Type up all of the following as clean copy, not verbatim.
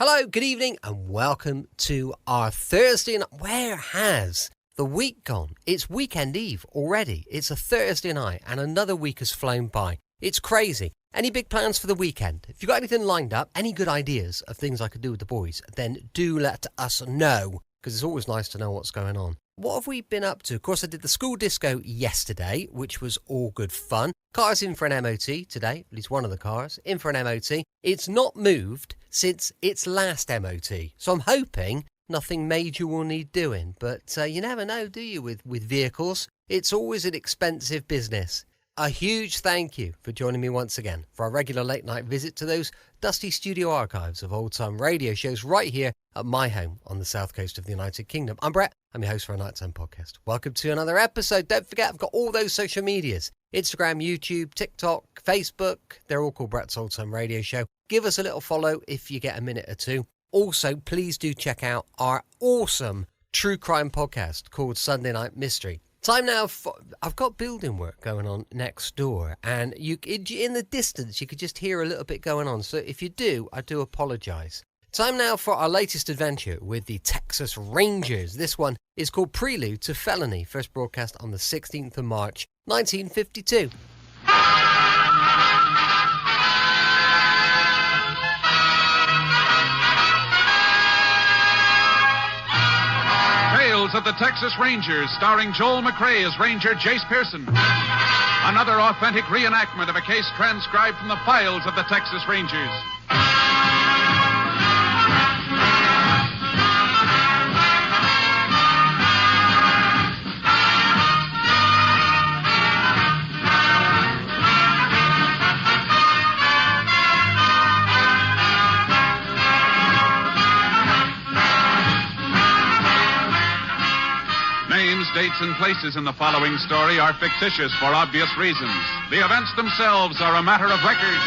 Hello, good evening, and welcome to our Thursday night. Where has the week gone? It's weekend eve already. It's a Thursday night, and another week has flown by. It's crazy. Any big plans for the weekend? If you've got anything lined up, any good ideas of things I could do with the boys, then do let us know, because it's always nice to know what's going on. What have we been up to? Of course, I did the school disco yesterday, which was all good fun. Car's in for an MOT today, at least one of the cars, in for an MOT. It's not moved since its last MOT, so I'm hoping nothing major will need doing. But you never know, do you, with vehicles? It's always an expensive business. A huge thank you for joining me once again for our regular late night visit to those dusty studio archives of old-time radio shows right here at my home on the south coast of the United Kingdom. I'm Brett. I'm your host for a Nighttime podcast. Welcome to another episode. Don't forget, I've got all those social medias. Instagram, YouTube, TikTok, Facebook. They're all called Brett's Old Time Radio Show. Give us a little follow if you get a minute or two. Also, please do check out our awesome true crime podcast called Sunday Night Mystery. Time now for, I've got building work going on next door, and in the distance you could just hear a little bit going on. So if you do, I do apologise. Time now for our latest adventure with the Texas Rangers. This one is called Prelube to Felony, first broadcast on the 16th of March, 1952. Tales of the Texas Rangers, starring Joel McRae as Ranger Jace Pearson. Another authentic reenactment of a case transcribed from the files of the Texas Rangers. Names, dates, and places in the following story are fictitious for obvious reasons. The events themselves are a matter of record.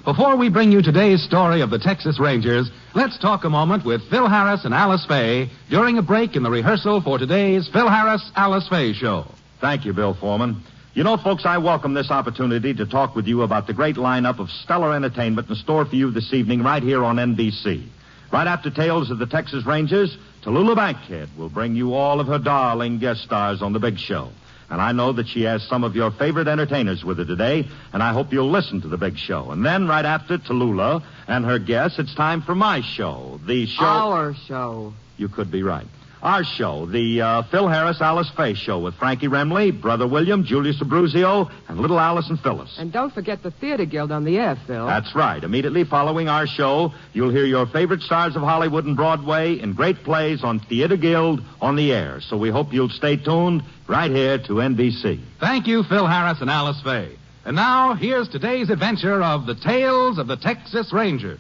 Before we bring you today's story of the Texas Rangers, let's talk a moment with Phil Harris and Alice Faye during a break in the rehearsal for today's Phil Harris-Alice Faye show. Thank you, Bill Foreman. You know, folks, I welcome this opportunity to talk with you about the great lineup of stellar entertainment in store for you this evening right here on NBC. Right after Tales of the Texas Rangers, Tallulah Bankhead will bring you all of her darling guest stars on the big show. And I know that she has some of your favorite entertainers with her today, and I hope you'll listen to the big show. And then right after Tallulah and her guests, it's time for my show, the show... Our show. You could be right. Our show, the Phil Harris-Alice Faye show with Frankie Remley, Brother William, Julius Abruzio, and little Alice and Phyllis. And don't forget the Theater Guild on the air, Phil. That's right. Immediately following our show, you'll hear your favorite stars of Hollywood and Broadway in great plays on Theater Guild on the air. So we hope you'll stay tuned right here to NBC. Thank you, Phil Harris and Alice Faye. And now, here's today's adventure of the Tales of the Texas Rangers.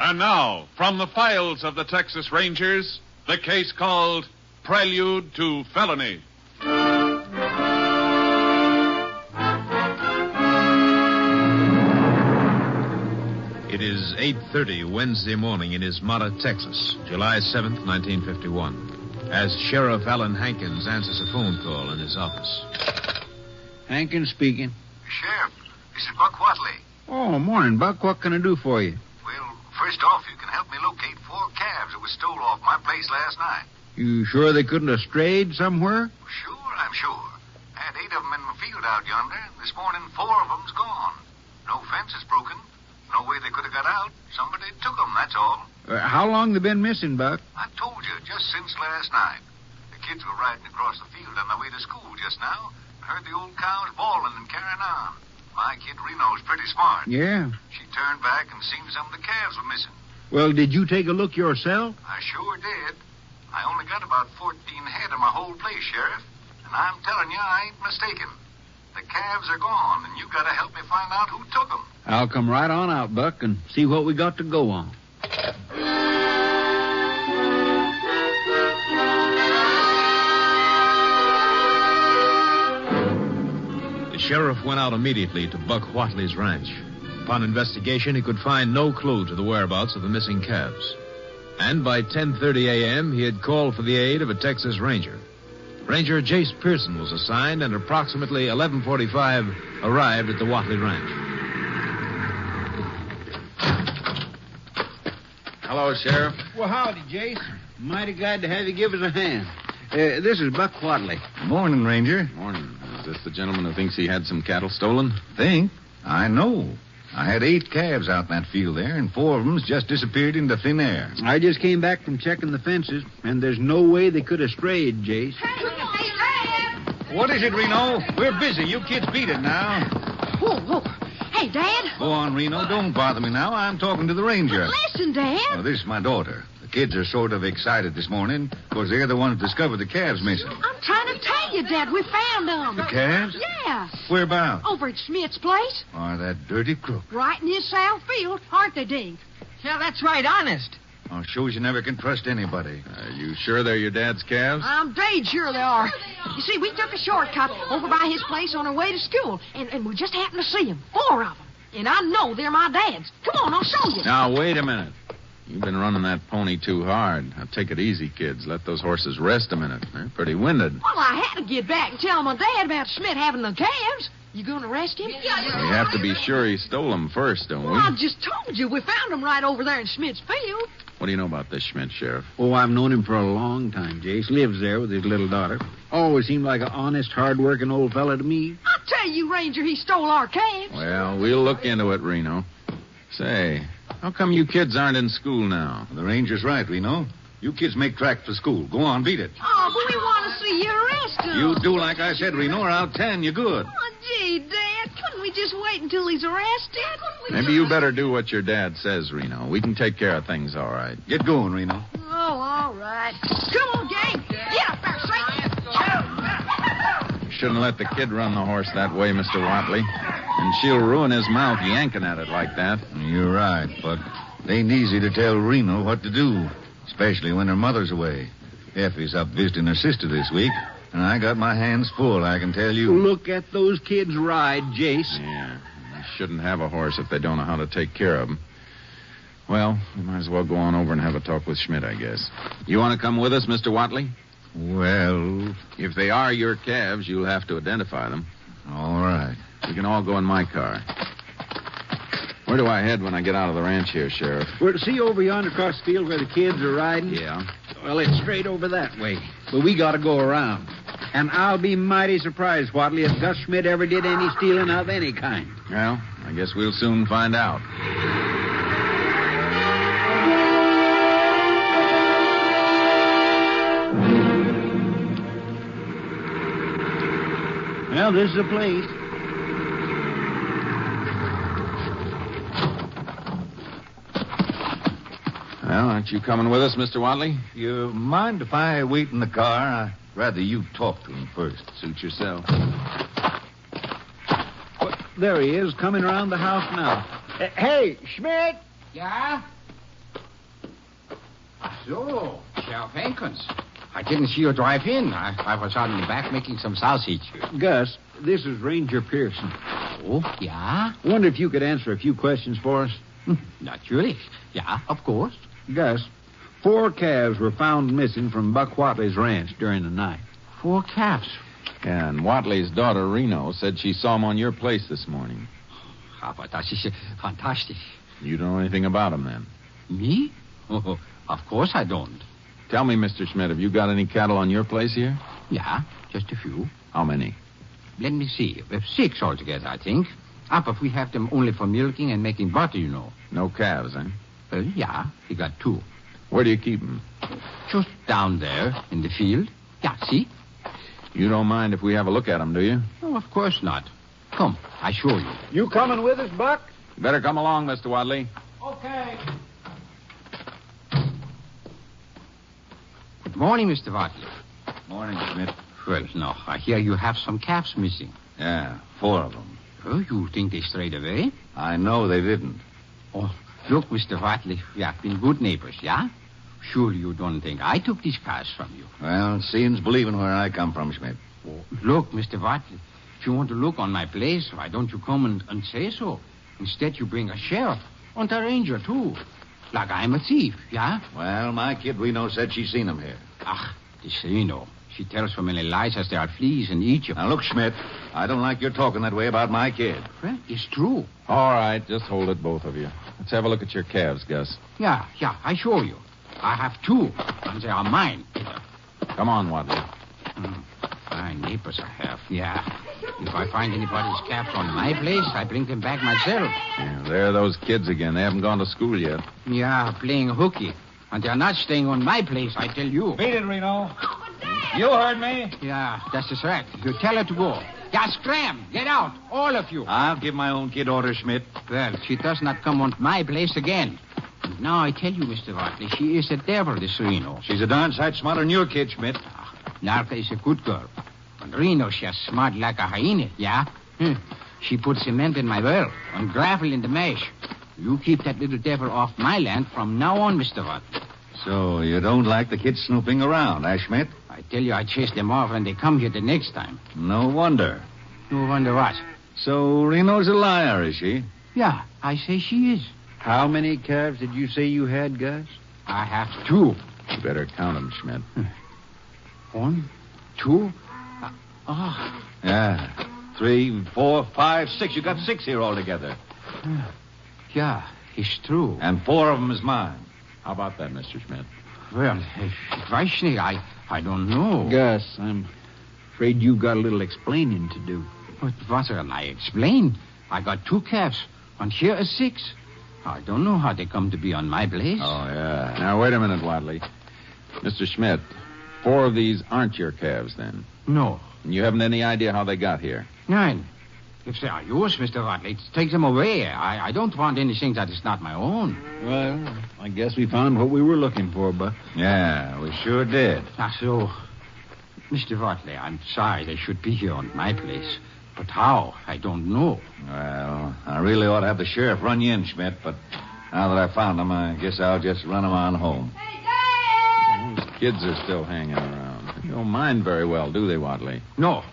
And now, from the files of the Texas Rangers, the case called Prelude to Felony. It is 8:30 Wednesday morning in Ismata, Texas, July 7th, 1951, as Sheriff Alan Hankins answers a phone call in his office. Hankins speaking. Sheriff, this is Buck Watley. Oh, morning, Buck. What can I do for you? Well, first off, you can help me locate 4 calves that were stole off my place last night. You sure they couldn't have strayed somewhere? Sure, I'm sure. I had 8 of them in the field out yonder, and this morning 4 of them's gone. No fence is broken. No way they could have got out. Somebody took them, that's all. How long they been missing, Buck? I told you, just since last night. The kids were riding across the field on their way to school just now and heard the old cows bawling and carrying on. My kid Reno's pretty smart. Yeah. She turned back and seen some of the calves were missing. Well, did you take a look yourself? I sure did. I only got about 14 head of my whole place, Sheriff. And I'm telling you, I ain't mistaken. The calves are gone, and you got to help me find out who took them. I'll come right on out, Buck, and see what we got to go on. The sheriff went out immediately to Buck Whatley's ranch. Upon investigation, he could find no clue to the whereabouts of the missing calves. And by 10:30 a.m., he had called for the aid of a Texas Ranger. Ranger Jace Pearson was assigned and approximately 11:45 arrived at the Watley Ranch. Hello, Sheriff. Well, howdy, Jace. Mighty glad to have you give us a hand. This is Buck Watley. Morning, Ranger. Morning. Is this the gentleman who thinks he had some cattle stolen? Think? I know. I had 8 calves out in that field there, and 4 of them's just disappeared into thin air. I just came back from checking the fences, and there's no way they could have strayed, Jace. What is it, Reno? We're busy. You kids beat it now. Whoa, whoa. Hey, Dad. Go on, Reno. Don't bother me now. I'm talking to the ranger. Listen, Dad. Well, this is my daughter. The kids are sort of excited this morning because they're the ones that discovered the calves missing. I'm trying to tell you, Dad. We found them. The calves? Yeah. Whereabouts? Over at Schmidt's place. Oh, that dirty crook. Right in his south field, aren't they, Dave? Yeah, that's right, honest. Oh, shows you never can trust anybody. Are you sure they're your dad's calves? I'm dead sure they are. You see, we took a shortcut over by his place on our way to school, and we just happened to see them. 4 of them. And I know they're my dad's. Come on, I'll show you. Now, wait a minute. You've been running that pony too hard. Now, take it easy, kids. Let those horses rest a minute. They're pretty winded. Well, I had to get back and tell my dad about Schmidt having the calves. You going to arrest him? We have to be sure he stole them first, don't we? Well, I just told you. We found them right over there in Schmidt's field. What do you know about this Schmidt, Sheriff? Oh, I've known him for a long time, Jace. Lives there with his little daughter. Always seemed like an honest, hard-working old fella to me. I tell you, Ranger, he stole our calves. Well, we'll look into it, Reno. Say, how come you kids aren't in school now? The ranger's right, Reno. You kids make tracks for school. Go on, beat it. Oh, but we want to see you arrest him. You do like I said, Reno, or I'll tan you good. Oh, gee, Dad, couldn't we just wait until he's arrested? Maybe you better do what your dad says, Reno. We can take care of things all right. Get going, Reno. Oh, all right. Come on, gang. Get up there, Satan. You shouldn't let the kid run the horse that way, Mr. Watley. And she'll ruin his mouth yanking at it like that. You're right, but it ain't easy to tell Reno what to do, especially when her mother's away. Effie's up visiting her sister this week, and I got my hands full, I can tell you. Look at those kids ride, Jace. Yeah, they shouldn't have a horse if they don't know how to take care of him. Well, we might as well go on over and have a talk with Schmidt, I guess. You want to come with us, Mr. Watley? Well, if they are your calves, you'll have to identify them. All right. We can all go in my car. Where do I head when I get out of the ranch here, Sheriff? Well, see over yonder across the field where the kids are riding? Yeah. Well, it's straight over that way. But we got to go around. And I'll be mighty surprised, Watley, if Gus Schmidt ever did any stealing of any kind. Well, I guess we'll soon find out. Well, this is the place. Well, aren't you coming with us, Mr. Watley? You mind if I wait in the car? I'd rather you talk to him first. Suit yourself. Well, there he is, coming around the house now. Hey, Schmidt! Yeah? So, Sheriff Hankins. I didn't see you drive in. I was out in the back making some sausage. Gus, this is Ranger Pearson. Oh, yeah? Wonder if you could answer a few questions for us? Naturally. Yeah, of course. Gus, 4 calves were found missing from Buck Watley's ranch during the night. 4 calves? And Watley's daughter, Reno, said she saw them on your place this morning. Aber das ist fantastic. You don't know anything about them, then? Me? Oh, of course I don't. Tell me, Mr. Schmidt, have you got any cattle on your place here? Yeah, just a few. How many? Let me see. 6 altogether, I think. But we have them only for milking and making butter, you know. No calves, eh? Well, yeah, we got 2. Where do you keep them? Just down there in the field. Yeah, see? You don't mind if we have a look at them, do you? Oh, of course not. Come, I show you. You coming with us, Buck? You better come along, Mr. Watley. Okay. Good morning, Mr. Watley. Morning, Schmidt. Well, now, I hear you have some calves missing. Yeah, 4 of them. Oh, you think they strayed away? I know they didn't. Oh, look, Mr. Watley, we have been good neighbors, yeah? Surely you don't think I took these calves from you. Well, seeing's believing where I come from, Schmidt. Oh, look, Mr. Watley, if you want to look on my place, why don't you come and say so? Instead, you bring a sheriff and a ranger, too. Like I'm a thief, yeah? Well, my kid Reno said she seen him here. Ach, this Reno. She tells so many lies as there are fleas in Egypt. Now, look, Schmidt, I don't like your talking that way about my kid. Well, it's true. All right, just hold it, both of you. Let's have a look at your calves, Gus. Yeah, I show you. I have 2, and they are mine. Come on, Wadley. Fine neighbors I have, yeah. If I find anybody's calves on my place, I bring them back myself. Yeah, there are those kids again. They haven't gone to school yet. Yeah, playing hooky. And they're not staying on my place, I tell you. Beat it, Reno. You heard me. Yeah, that's right. You tell her to go. Yeah, scram. Get out, all of you. I'll give my own kid orders, Schmidt. Well, she does not come on my place again. And now I tell you, Mr. Watley, she is a devil, this Reno. She's a darn sight smarter than your kid, Schmidt. Narka is a good girl. But Reno, she's smart like a hyena, yeah? She put cement in my well and gravel in the mesh. You keep that little devil off my land from now on, Mr. Watley. So you don't like the kids snooping around, eh, Schmidt? I tell you, I chase them off when they come here the next time. No wonder. No wonder what? So Reno's a liar, is she? Yeah, I say she is. How many calves did you say you had, Gus? I have 2. You better count them, Schmidt. 1, 2. Yeah. 3, 4, 5, 6. You got 6 here altogether. Yeah, it's true. And 4 of them is mine. How about that, Mr. Schmidt? Well, I don't know. Gus, I'm afraid you got a little explaining to do. But what can I explain? I got 2 calves, and here is 6. I don't know how they come to be on my place. Oh, yeah. Now, wait a minute, Wadley. Mr. Schmidt, 4 of these aren't your calves, then? No. And you haven't any idea how they got here? 9. If they are yours, Mr. Watley, take them away. I don't want anything that is not my own. Well, I guess we found what we were looking for, Buck. Yeah, we sure did. So, Mr. Watley, I'm sorry they should be here on my place. But how? I don't know. Well, I really ought to have the sheriff run you in, Schmidt, but now that I found them, I guess I'll just run them on home. Those kids are still hanging around. They don't mind very well, do they, Wadley? No.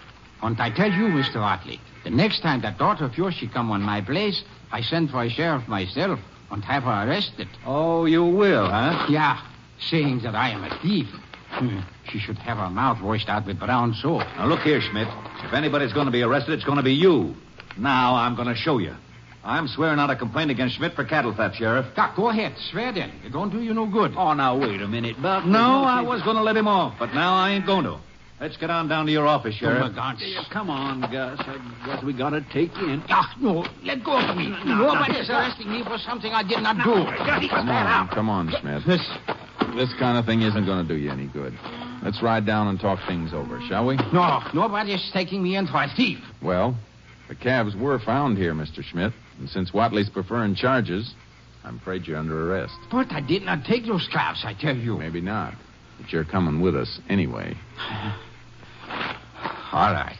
And I tell you, Mr. Watley, the next time that daughter of yours she come on my place, I send for a sheriff myself and have her arrested. Oh, you will, huh? Yeah, saying that I am a thief. She should have her mouth washed out with brown soap. Now, look here, Schmidt. If anybody's going to be arrested, it's going to be you. Now I'm going to show you. I'm swearing out a complaint against Schmidt for cattle theft, Sheriff. Go ahead. Swear then. It don't do you no good. Oh, now, wait a minute, Buck. No, I was going to let him off, but now I ain't going to. Let's get on down to your office, Sheriff. Oh, my God. Come on, Gus. I guess we got to take you in. No. Let go of me. Nobody's arresting me for something I did not do. Come on, Schmidt. This kind of thing isn't going to do you any good. Let's ride down and talk things over, shall we? No, nobody's taking me in for a thief. Well, the calves were found here, Mr. Schmidt. And since Watley's preferring charges, I'm afraid you're under arrest. But I did not take those calves, I tell you. Maybe not. But you're coming with us anyway. All right.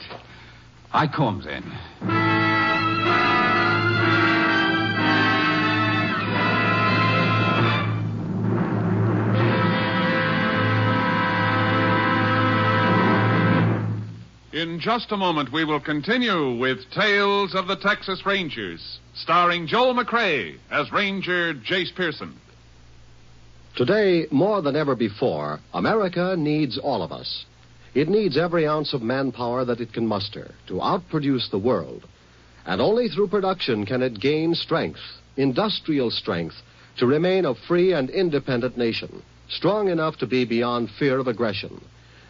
I come then. In just a moment, we will continue with Tales of the Texas Rangers, starring Joel McCrea as Ranger Jace Pearson. Today, more than ever before, America needs all of us. It needs every ounce of manpower that it can muster to outproduce the world. And only through production can it gain strength, industrial strength, to remain a free and independent nation, strong enough to be beyond fear of aggression.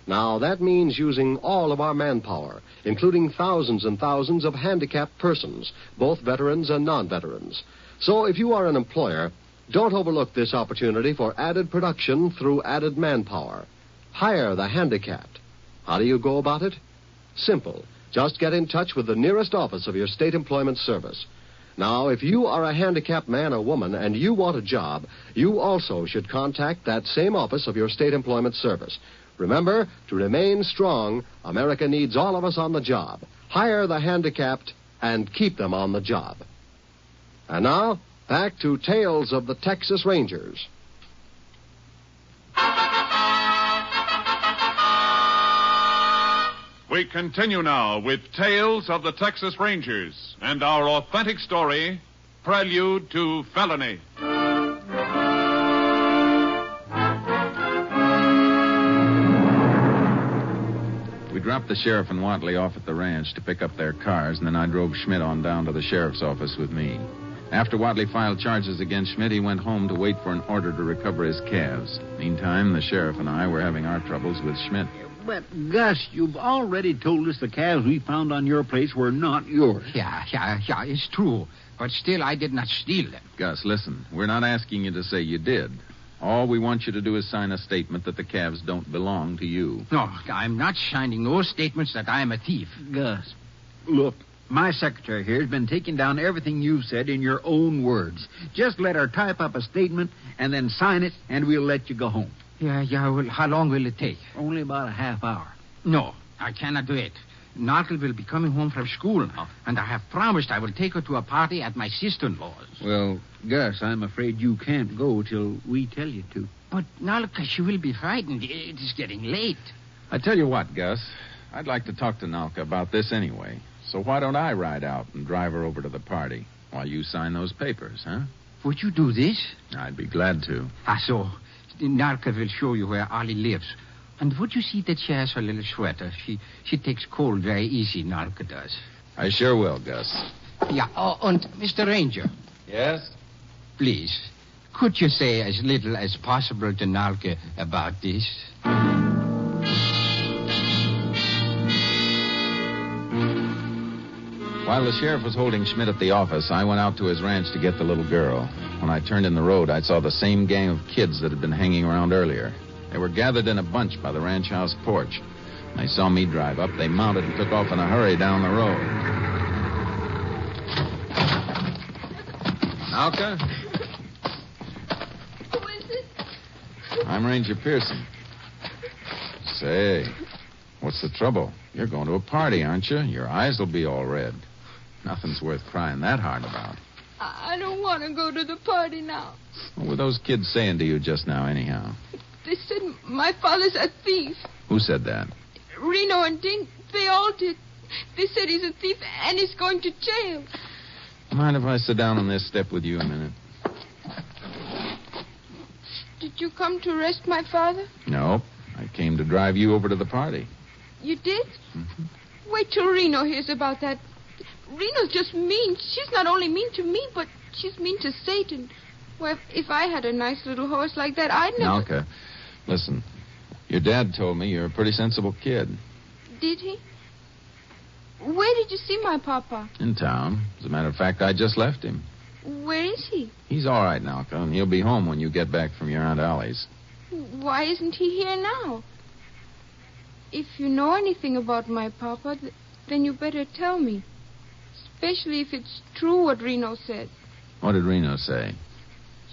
Now, that means using all of our manpower, including thousands and thousands of handicapped persons, both veterans and non-veterans. So if you are an employer, don't overlook this opportunity for added production through added manpower. Hire the handicapped. How do you go about it? Simple. Just get in touch with the nearest office of your state employment service. Now, if you are a handicapped man or woman and you want a job, you also should contact that same office of your state employment service. Remember, to remain strong, America needs all of us on the job. Hire the handicapped and keep them on the job. And now, back to Tales of the Texas Rangers. We continue now with Tales of the Texas Rangers and our authentic story, Prelude to Felony. dropped the sheriff and Watley off at the ranch to pick up their cars, and then I drove Schmidt on down to the sheriff's office with me. After Watley filed charges against Schmidt, he went home to wait for an order to recover his calves. Meantime, the sheriff and I were having our troubles with Schmidt. But, Gus, you've already told us the calves we found on your place were not yours. Yeah, it's true. But still, I did not steal them. Gus, listen. We're not asking you to say you did. All we want you to do is sign a statement that the calves don't belong to you. No, I'm not signing no statements that I am a thief. Gus, look, my secretary here has been taking down everything you've said in your own words. Just let her type up a statement and then sign it, and we'll let you go home. Yeah, well, how long will it take? Only about a half hour. No, I cannot do it. Narkle will be coming home from school now, and I have promised I will take her to a party at my sister-in-law's. Well, Gus, I'm afraid you can't go till we tell you to. But, Nalka, she will be frightened. It is getting late. I tell you what, Gus. I'd like to talk to Nalka about this anyway. So why don't I ride out and drive her over to the party while you sign those papers, huh? Would you do this? I'd be glad to. So Nalka will show you where Ollie lives. And would you see that she has her little sweater? She takes cold very easy, Nalka does. I sure will, Gus. Yeah, and Mr. Ranger. Yes? Please, could you say as little as possible to Nalka about this? While the sheriff was holding Schmidt at the office, I went out to his ranch to get the little girl. When I turned in the road, I saw the same gang of kids that had been hanging around earlier. They were gathered in a bunch by the ranch house porch. When they saw me drive up, they mounted and took off in a hurry down the road. Nalka? Who is it? I'm Ranger Pearson. Say, what's the trouble? You're going to a party, aren't you? Your eyes will be all red. Nothing's worth crying that hard about. I don't want to go to the party now. What were those kids saying to you just now, anyhow? They said my father's a thief. Who said that? Reno and Dink, they all did. They said he's a thief and he's going to jail. Mind if I sit down on this step with you a minute? Did you come to arrest my father? No. I came to drive you over to the party. You did? Mm-hmm. Wait till Reno hears about that. Reno's just mean. She's not only mean to me, but she's mean to Satan. Well, if I had a nice little horse like that, I'd never... Nalka, listen. Your dad told me you're a pretty sensible kid. Did he? Where did you see my papa? In town. As a matter of fact, I just left him. Where is he? He's all right, Nalka, and he'll be home when you get back from your Aunt Allie's. Why isn't he here now? If you know anything about my papa, then you better tell me. Especially if it's true what Reno said. What did Reno say?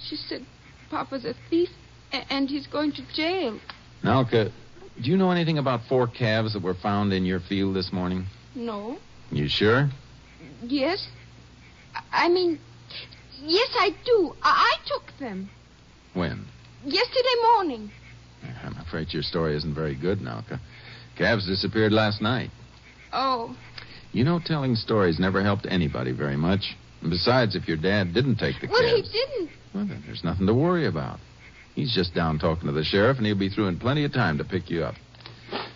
She said Papa's a thief and he's going to jail. Nalka, do you know anything about 4 calves that were found in your field this morning? No. You sure? Yes. I mean, yes, I do. I took them. When? Yesterday morning. I'm afraid your story isn't very good, Nalka. Calves disappeared last night. Oh. You know, telling stories never helped anybody very much. And besides, if your dad didn't take the calves... Well, he didn't. Well, then there's nothing to worry about. He's just down talking to the sheriff, and he'll be through in plenty of time to pick you up.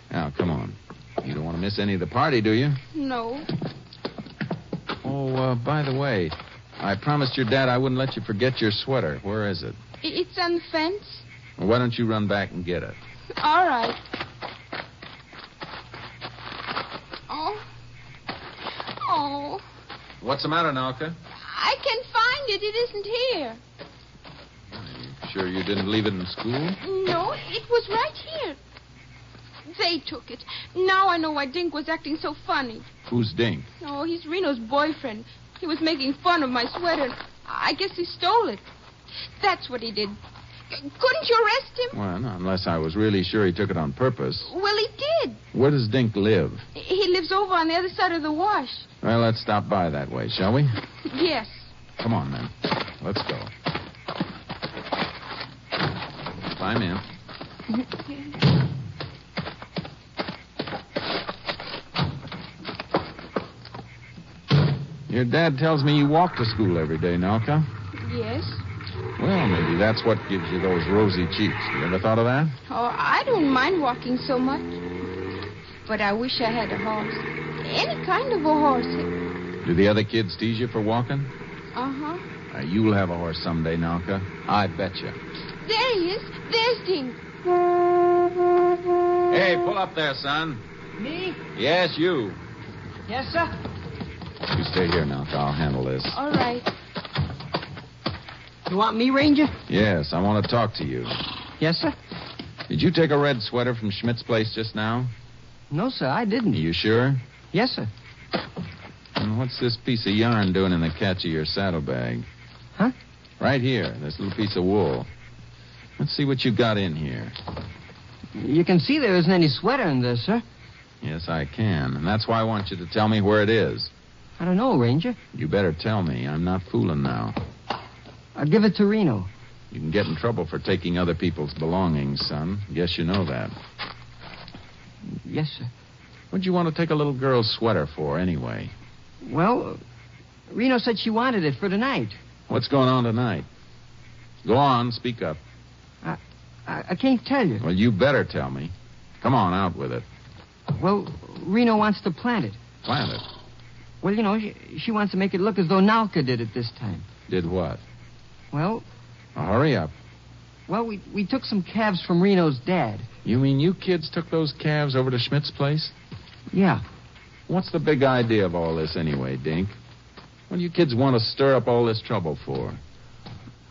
Now, come on. You don't want to miss any of the party, do you? No. Oh, by the way, I promised your dad I wouldn't let you forget your sweater. Where is it? It's on the fence. Well, why don't you run back and get it? All right. Oh. What's the matter, Nalka? I can find it. It isn't here. Are you sure you didn't leave it in school? No, it was right here. They took it. Now I know why Dink was acting so funny. Who's Dink? Oh, he's Reno's boyfriend. He was making fun of my sweater. I guess he stole it. That's what he did. Couldn't you arrest him? Well, no, unless I was really sure he took it on purpose. Well, he did. Where does Dink live? He lives over on the other side of the wash. Well, let's stop by that way, shall we? Yes. Come on, then. Let's go. Climb in. Your dad tells me you walk to school every day, Nalka. Yes. Well, maybe that's what gives you those rosy cheeks. You ever thought of that? Oh, I don't mind walking so much. But I wish I had a horse. Any kind of a horse. Do the other kids tease you for walking? Uh-huh. You'll have a horse someday, Nalka. I bet you. There he is. There's Dink. Hey, pull up there, son. Me? Yes, you. Yes, sir. You stay here, Nalka. I'll handle this. All right. You want me, Ranger? Yes, I want to talk to you. Yes, sir. Did you take a red sweater from Schmidt's place just now? No, sir, I didn't. You sure? Yes, sir. And what's this piece of yarn doing in the catch of your saddlebag? Huh? Right here, this little piece of wool. Let's see what you got in here. You can see there isn't any sweater in there, sir. Yes, I can. And that's why I want you to tell me where it is. I don't know, Ranger. You better tell me. I'm not fooling now. I'll give it to Reno. You can get in trouble for taking other people's belongings, son. Guess you know that. Yes, sir. What'd you want to take a little girl's sweater for, anyway? Well, Reno said she wanted it for tonight. What's going on tonight? Go on, speak up. I can't tell you. Well, you better tell me. Come on, out with it. Well, Reno wants to plant it. Plant it? Well, you know, she wants to make it look as though Nalka did it this time. Did what? Well... hurry up. Well, we took some calves from Reno's dad. You mean you kids took those calves over to Schmidt's place? Yeah. What's the big idea of all this anyway, Dink? What do you kids want to stir up all this trouble for?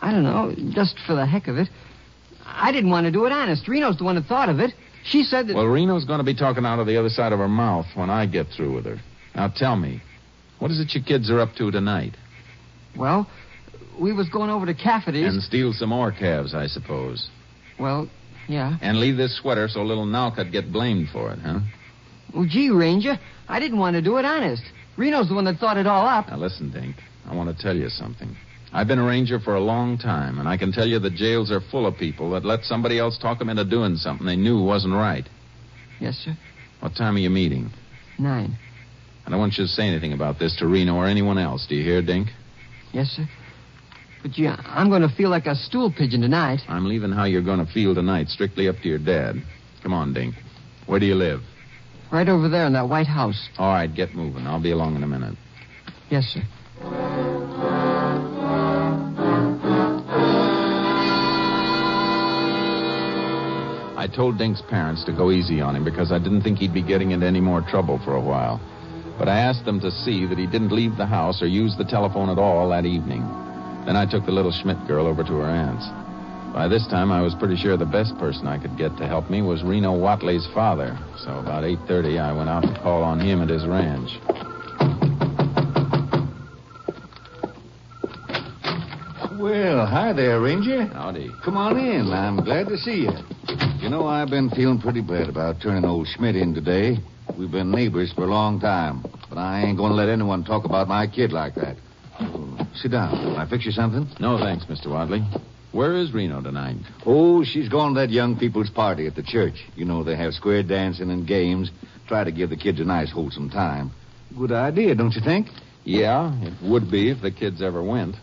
I don't know, just for the heck of it. I didn't want to do it honest. Reno's the one that thought of it. She said that... Well, Reno's going to be talking out of the other side of her mouth when I get through with her. Now tell me, what is it you kids are up to tonight? Well, we was going over to Cafferty's... And steal some more calves, I suppose. Well, yeah. And leave this sweater so little Nalka'd get blamed for it, huh? Well, gee, Ranger, I didn't want to do it honest. Reno's the one that thought it all up. Now listen, Dink, I want to tell you something. I've been a ranger for a long time, and I can tell you the jails are full of people that let somebody else talk them into doing something they knew wasn't right. Yes, sir. What time are you meeting? 9. I don't want you to say anything about this to Reno or anyone else. Do you hear, Dink? Yes, sir. But, gee, I'm going to feel like a stool pigeon tonight. I'm leaving how you're going to feel tonight strictly up to your dad. Come on, Dink. Where do you live? Right over there in that white house. All right, get moving. I'll be along in a minute. Yes, sir. I told Dink's parents to go easy on him because I didn't think he'd be getting into any more trouble for a while. But I asked them to see that he didn't leave the house or use the telephone at all that evening. Then I took the little Schmidt girl over to her aunt's. By this time, I was pretty sure the best person I could get to help me was Reno Watley's father. So about 8:30, I went out to call on him at his ranch. Well, hi there, Ranger. Howdy. Come on in. I'm glad to see you. You know, I've been feeling pretty bad about turning old Schmidt in today. We've been neighbors for a long time, but I ain't going to let anyone talk about my kid like that. Sit down. Can I fix you something? No, thanks, Mr. Watley. Where is Reno tonight? Oh, she's going to that young people's party at the church. You know, they have square dancing and games. Try to give the kids a nice, wholesome time. Good idea, don't you think? Yeah, it would be if the kids ever went.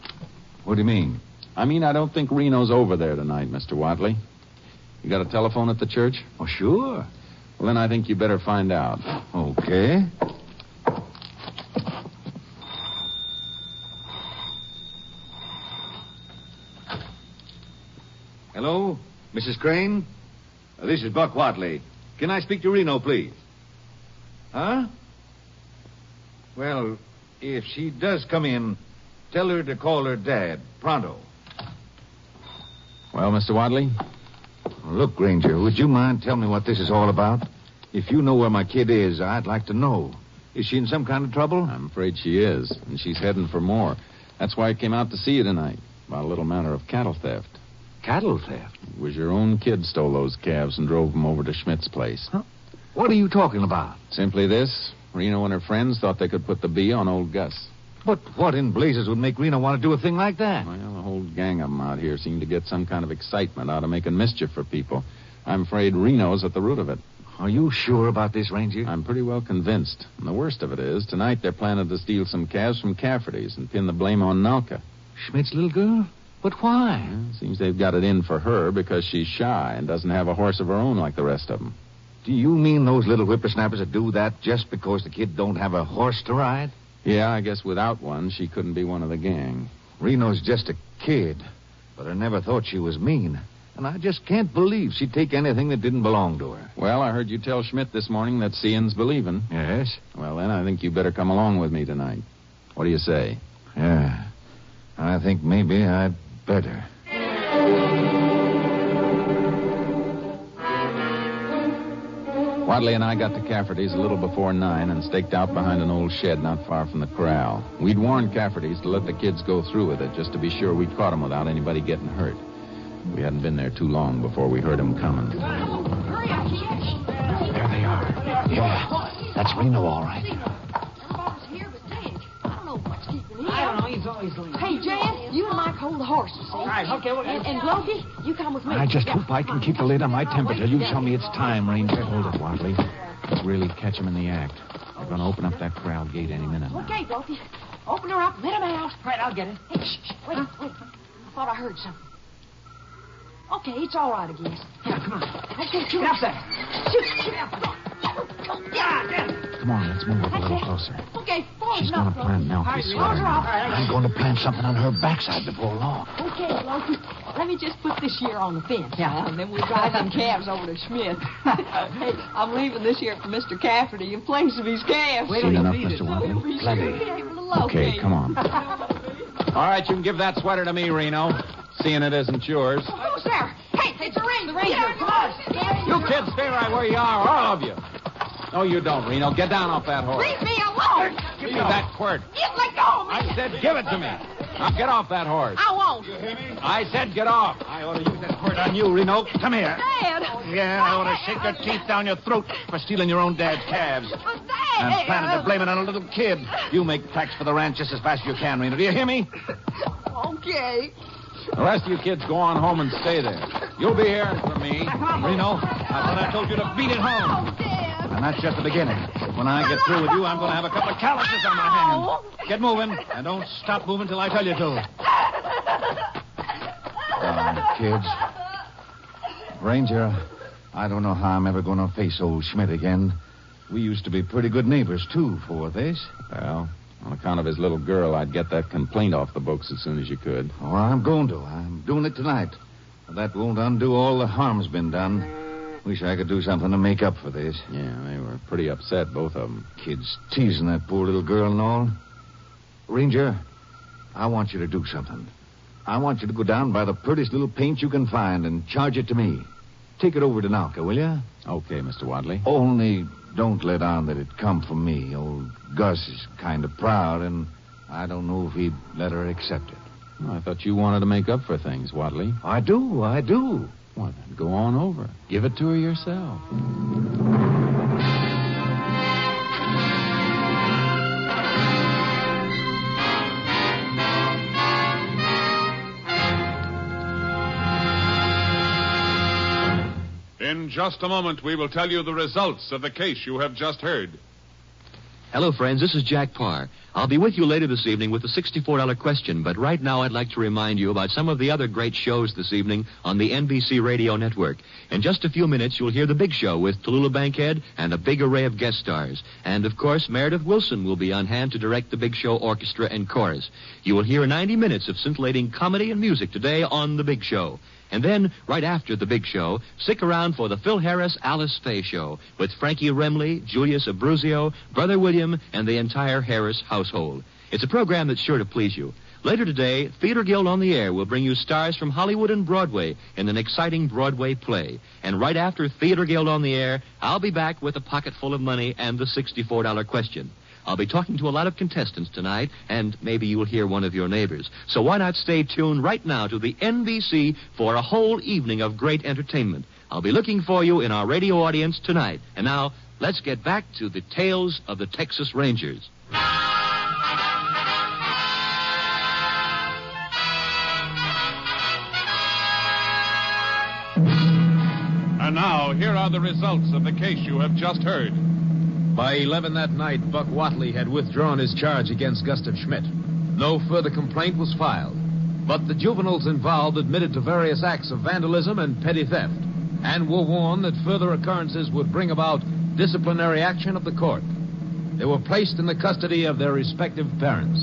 What do you mean? I mean, I don't think Reno's over there tonight, Mr. Watley. You got a telephone at the church? Oh, sure. Well, then I think you better find out. Okay. Hello? Mrs. Crane? This is Buck Watley. Can I speak to Reno, please? Huh? Well, if she does come in, tell her to call her dad, pronto. Well, Mr. Watley? Look, Granger, would you mind telling me what this is all about? If you know where my kid is, I'd like to know. Is she in some kind of trouble? I'm afraid she is, and she's heading for more. That's why I came out to see you tonight, about a little matter of cattle theft. Cattle theft? It was your own kid stole those calves and drove them over to Schmidt's place. Huh? What are you talking about? Simply this. Reno and her friends thought they could put the bee on old Gus. But what in blazes would make Reno want to do a thing like that? Well, the whole gang of them out here seem to get some kind of excitement out of making mischief for people. I'm afraid Reno's at the root of it. Are you sure about this, Ranger? I'm pretty well convinced. And the worst of it is, tonight they're planning to steal some calves from Cafferty's and pin the blame on Nalka. Schmidt's little girl? But why? Well, seems they've got it in for her because she's shy and doesn't have a horse of her own like the rest of them. Do you mean those little whippersnappers would do that just because the kid don't have a horse to ride? Yeah, I guess without one, she couldn't be one of the gang. Reno's just a kid, but I never thought she was mean. And I just can't believe she'd take anything that didn't belong to her. Well, I heard you tell Schmidt this morning that seeing's believing. Yes? Well, then I think you better come along with me tonight. What do you say? Yeah. I think maybe I'd better. Wadley and I got to Cafferty's a little before 9 and staked out behind an old shed not far from the corral. We'd warned Cafferty's to let the kids go through with it just to be sure we'd caught them without anybody getting hurt. We hadn't been there too long before we heard them coming. Hurry up, kids. There they are. Yeah, that's Reno, all right. Everybody's here but Dick. I don't know what's keeping him. I don't know. He's always going. Hey, Jan, you and Mike hold the horses, see? All right, okay. And Blokey, you come with me. I just hope I can keep the lid on my temper till you tell me it's time, Ranger. Hold it, Wadley. Let's really catch them in the act. They're going to open up that corral gate any minute now. Okay, Blokey. Open her up, let him out. Right, I'll get it. Hey, shh. Wait. I thought I heard something. Okay, it's all right, I guess. Yeah, come on. Let's get Get up there. Come on, let's move up a little closer. Okay, boys, She's going to plant milk this sweater. I'm going to plant something on her backside before long. Okay, Blokey. Let me just put this year on the fence. Yeah, and then we'll drive them calves over to Schmidt. Hey, I'm leaving this year for Mr. Cafferty in place of his calves. Seen enough, Mr. Wadley? Plenty. Okay, come on. All right, you can give that sweater to me, Reno. Seeing it isn't yours. Who's there? Hey, it's a ranger. Come on. You kids stay right where you are, all of you. No, you don't, Reno. Get down off that horse. Leave me alone. Leave that quirt. You let go of me. I said give it to me. Now get off that horse. I won't. I said get off. I ought to use that quirt on you, Reno. Come here. Dad. Yeah, I ought to shake your teeth down your throat for stealing your own dad's calves. But Dad. And planning to blame it on a little kid. You make tracks for the ranch just as fast as you can, Reno. Do you hear me? Okay. The rest of you kids go on home and stay there. You'll be hearing from me. Reno, I thought I told you to beat it home. Oh, Dad. And that's just the beginning. When I get through with you, I'm going to have a couple of calluses on my hands. Get moving, and don't stop moving till I tell you to. Kids. Ranger, I don't know how I'm ever going to face old Schmidt again. We used to be pretty good neighbors, too, for this. Well, on account of his little girl, I'd get that complaint off the books as soon as you could. Oh, I'm going to. I'm doing it tonight. But that won't undo all the harm's been done. Wish I could do something to make up for this. Yeah, they were pretty upset, both of them. Kids teasing that poor little girl and all. Ranger, I want you to do something. I want you to go down by the prettiest little paint you can find and charge it to me. Take it over to Nalka, will you? Okay, Mr. Wadley. Only don't let on that it come from me. Old Gus is kind of proud, and I don't know if he'd let her accept it. Well, I thought you wanted to make up for things, Wadley. I do. Well, then go on over. Give it to her yourself. In just a moment, we will tell you the results of the case you have just heard. Hello, friends. This is Jack Parr. I'll be with you later this evening with the $64 question, but right now I'd like to remind you about some of the other great shows this evening on the NBC Radio Network. In just a few minutes, you'll hear The Big Show with Tallulah Bankhead and a big array of guest stars. And, of course, Meredith Wilson will be on hand to direct The Big Show Orchestra and Chorus. You will hear 90 minutes of scintillating comedy and music today on The Big Show. And then, right after The Big Show, stick around for the Phil Harris Alice Faye Show with Frankie Remley, Julius Abruzio, Brother William, and the entire Harris household. It's a program that's sure to please you. Later today, Theater Guild on the Air will bring you stars from Hollywood and Broadway in an exciting Broadway play. And right after Theater Guild on the Air, I'll be back with a pocket full of money and the $64 question. I'll be talking to a lot of contestants tonight, and maybe you'll hear one of your neighbors. So why not stay tuned right now to the NBC for a whole evening of great entertainment? I'll be looking for you in our radio audience tonight. And now, let's get back to the tales of the Texas Rangers. And now, here are the results of the case you have just heard. By 11 that night, Buck Whatley had withdrawn his charge against Gustav Schmidt. No further complaint was filed. But the juveniles involved admitted to various acts of vandalism and petty theft. and were warned that further occurrences would bring about disciplinary action of the court. They were placed in the custody of their respective parents.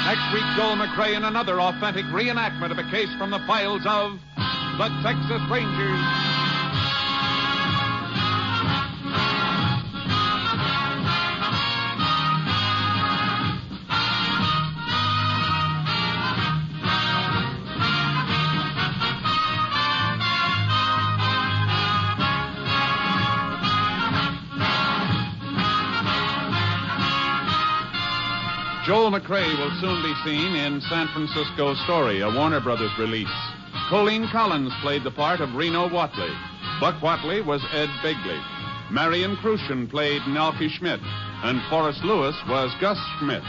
Next week, Joel McRae in another authentic reenactment of a case from the files of the Texas Rangers. Joel McRae will soon be seen in San Francisco Story, a Warner Brothers release. Colleen Collins played the part of Reno Watley. Buck Watley was Ed Bigley. Marion Crucian played Nelkie Schmidt, and Forrest Lewis was Gus Schmidt.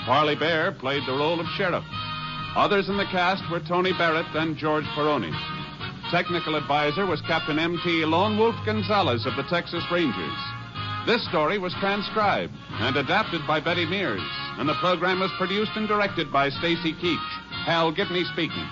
Parley Bear played the role of sheriff. Others in the cast were Tony Barrett and George Peroni. Technical advisor was Captain M.T. Lone Wolf Gonzalez of the Texas Rangers. This story was transcribed and adapted by Betty Mears, and the program was produced and directed by Stacy Keach. Hal Gibney speaking.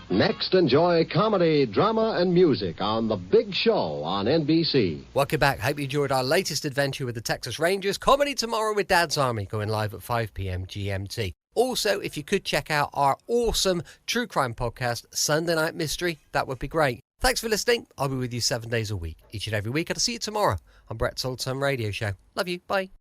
Next, enjoy comedy, drama, and music on The Big Show on NBC. Welcome back. Hope you enjoyed our latest adventure with the Texas Rangers. Comedy tomorrow with Dad's Army, going live at 5 p.m. GMT. Also, if you could check out our awesome true crime podcast, Sunday Night Mystery, that would be great. Thanks for listening. I'll be with you 7 days a week, each and every week. I'll see you tomorrow on Brett's Old Time Radio Show. Love you. Bye.